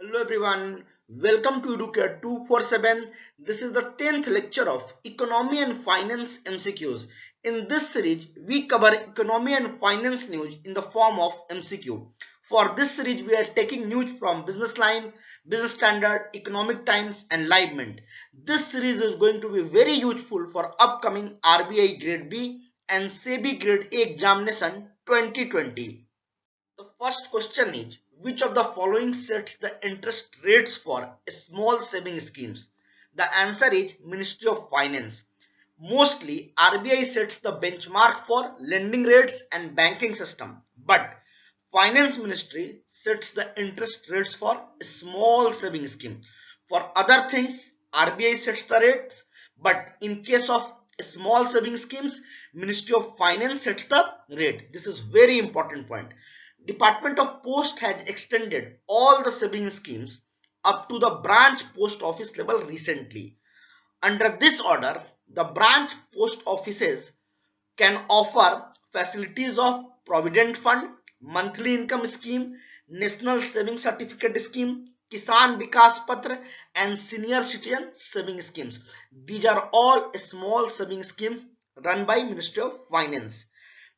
Hello everyone, welcome to Educare 247. This is the 10th lecture of Economy and Finance MCQs. In this series, we cover economy and finance news in the form of MCQ. For this series, we are taking news from Business Line, Business Standard, Economic Times and Live Mint. This series is going to be very useful for upcoming RBI Grade B and SEBI Grade A examination 2020. The first question is, which of the following sets the interest rates for small saving schemes? The answer is Ministry of Finance. Mostly, RBI sets the benchmark for lending rates and banking system, but Finance Ministry sets the interest rates for small saving scheme. For other things, RBI sets the rates, but in case of small saving schemes, Ministry of Finance sets the rate. This is very important point. Department of Post has extended all the saving schemes up to the branch post office level recently. Under this order, the branch post offices can offer facilities of Provident Fund, Monthly Income Scheme, National Saving Certificate Scheme, Kisan Vikas Patra and Senior Citizen Saving Schemes. These are all small saving schemes run by Ministry of Finance.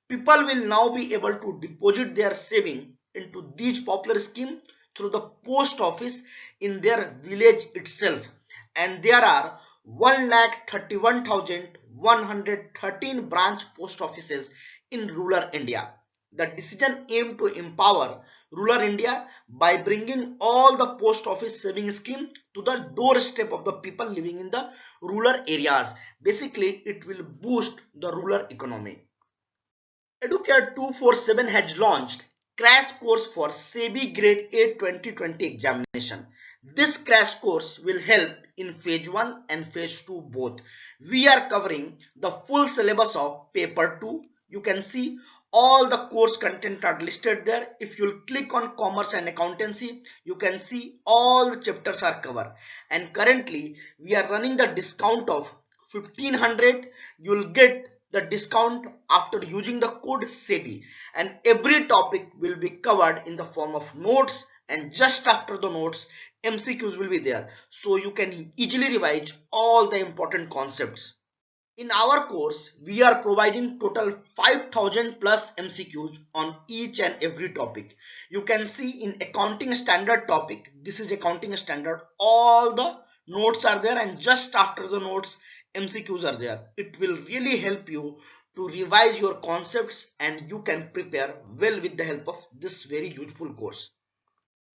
People will now be able to deposit their saving into these popular schemes through the post office in their village itself, and there are 1,31,113 branch post offices in rural India. The decision aimed to empower rural India by bringing all the post office saving scheme to the doorstep of the people living in the rural areas. Basically, it will boost the rural economy. Educare 247 has launched crash course for SEBI Grade A 2020 examination. This crash course will help in phase 1 and phase 2 both. We are covering the full syllabus of paper 2. You can see all the course content are listed there. If you click on commerce and accountancy, you can see all the chapters are covered. And currently we are running the discount of 1500. You will get the discount after using the code SEBI, and every topic will be covered in the form of notes, and just after the notes MCQs will be there, so you can easily revise all the important concepts. In our course, we are providing total 5000 plus MCQs on each and every topic. You can see in accounting standard topic, this is accounting standard, all the notes are there, and just after the notes MCQs are there. It will really help you to revise your concepts, and you can prepare well with the help of this very useful course.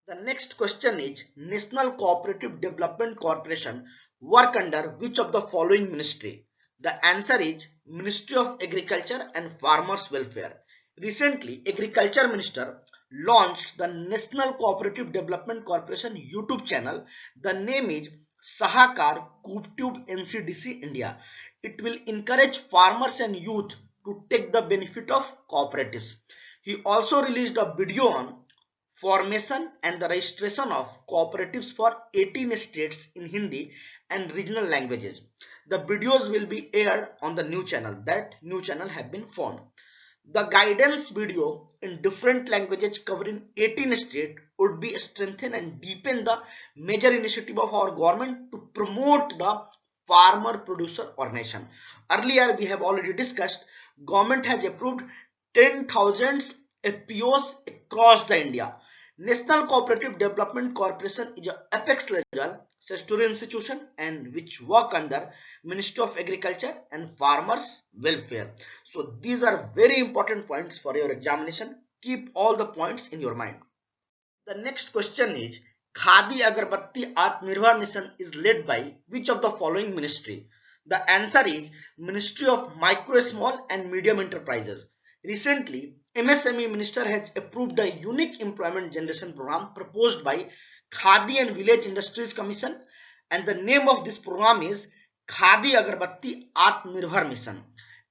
The next question is, National Cooperative Development Corporation work under which of the following ministry? The answer is Ministry of Agriculture and Farmers Welfare. Recently, Agriculture Minister launched the National Cooperative Development Corporation YouTube channel. The name is Sahakar Cooperative NCDC India. It will encourage farmers and youth to take the benefit of cooperatives. He also released a video on formation and the registration of cooperatives for 18 states in Hindi and regional languages. The videos will be aired on the new channel. That new channel have been formed. The guidance video in different languages covering 18 states would be strengthen and deepen the major initiative of our government to promote the farmer producer organization. Earlier we have already discussed, government has approved 10,000 FPOs across the India. National Cooperative Development Corporation is a apex legal statutory institution and which work under Ministry of Agriculture and Farmers Welfare. So these are very important points for your examination. Keep all the points in your mind. The next question is, Khadi Agarbatti Atmanirbhar Mission is led by which of the following ministry? The answer is Ministry of Micro, Small and Medium Enterprises. Recently, MSME Minister has approved the unique employment generation program proposed by Khadi and Village Industries Commission, and the name of this program is Khadi Agarbatti Atmanirbhar Mission.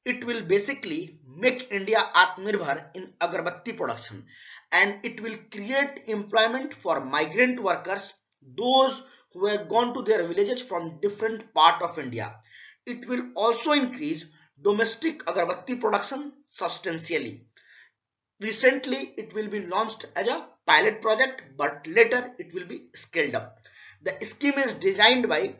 It will basically make India Atmanirbhar in agarbatti production, and it will create employment for migrant workers, those who have gone to their villages from different part of India. It will also increase domestic agarbatti production substantially. Recently, it will be launched as a pilot project, but later it will be scaled up. The scheme is designed by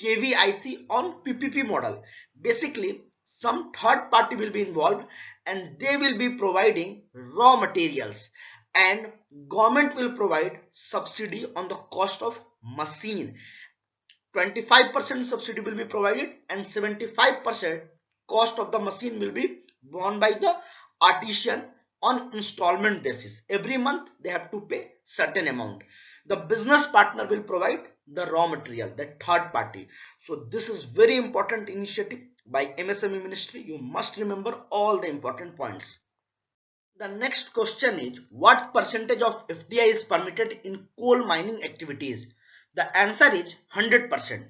KVIC on PPP model. Basically, some third party will be involved and they will be providing raw materials, and government will provide subsidy on the cost of machine. 25% subsidy will be provided and 75% cost of the machine will be borne by the artisan on installment basis. Every month they have to pay certain amount. The business partner will provide the raw material, the third party. So this is very important initiative by MSME ministry. You must remember all the important points. The next question is, what percentage of FDI is permitted in coal mining activities? The answer is 100%.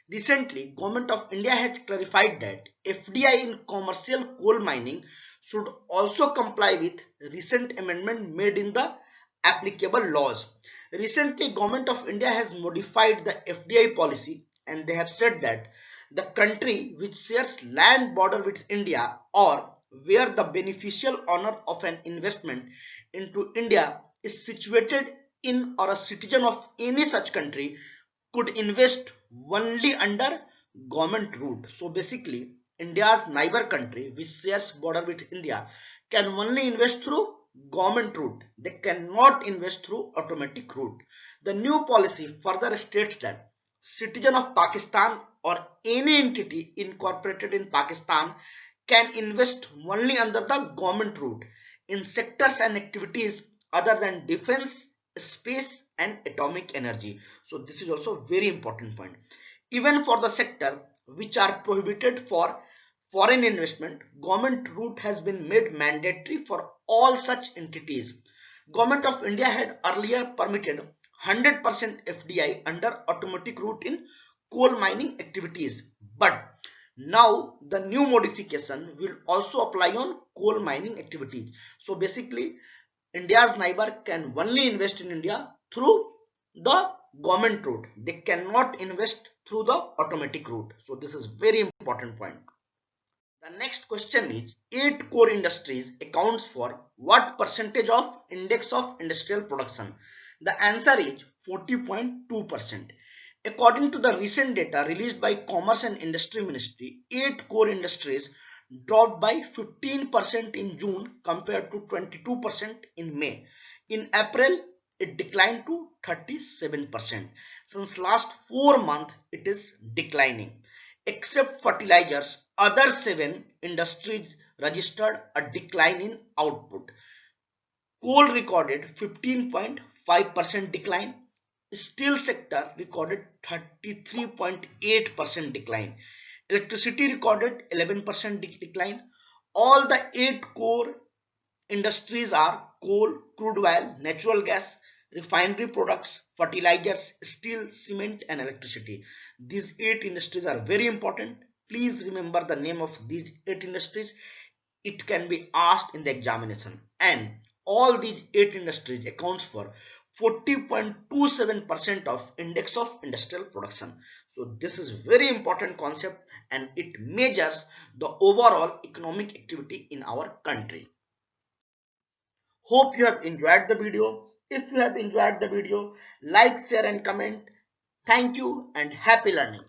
Recently, Government of India has clarified that FDI in commercial coal mining should also comply with recent amendment made in the applicable laws. Recently, Government of India has modified the FDI policy and they have said that the country which shares land border with India, or where the beneficial owner of an investment into India is situated in or a citizen of any such country, could invest only under government route. So basically, India's neighbor country which shares border with India can only invest through government route. They cannot invest through automatic route. The new policy further states that citizen of Pakistan or any entity incorporated in Pakistan can invest only under the government route in sectors and activities other than defense, space and atomic energy. So this is also a very important point. Even for the sector which are prohibited for foreign investment, government route has been made mandatory for all such entities. Government of India had earlier permitted 100% FDI under automatic route in coal mining activities, but now the new modification will also apply on coal mining activities. So basically, India's neighbor can only invest in India through the government route. They cannot invest through the automatic route. So this is very important point. The next question is, 8 core industries accounts for what percentage of index of industrial production? The answer is 40.2%. According to the recent data released by Commerce and Industry Ministry, 8 core industries dropped by 15% in June compared to 22% in May. In April, it declined to 37%. Since last 4 months, it is declining. Except fertilizers, other 7 industries registered a decline in output. Coal recorded 15.5% decline. Steel sector recorded 33.8% decline. Electricity recorded 11% decline. All the 8 core industries are coal, crude oil, natural gas, refinery products, fertilizers, steel, cement and electricity. These 8 industries are very important. Please remember the name of these 8 industries. It can be asked in the examination, and all these 8 industries accounts for 40.27% of index of industrial production. So this is very important concept and it measures the overall economic activity in our country. Hope you have enjoyed the video. If you have enjoyed the video, like, share and comment. Thank you and happy learning.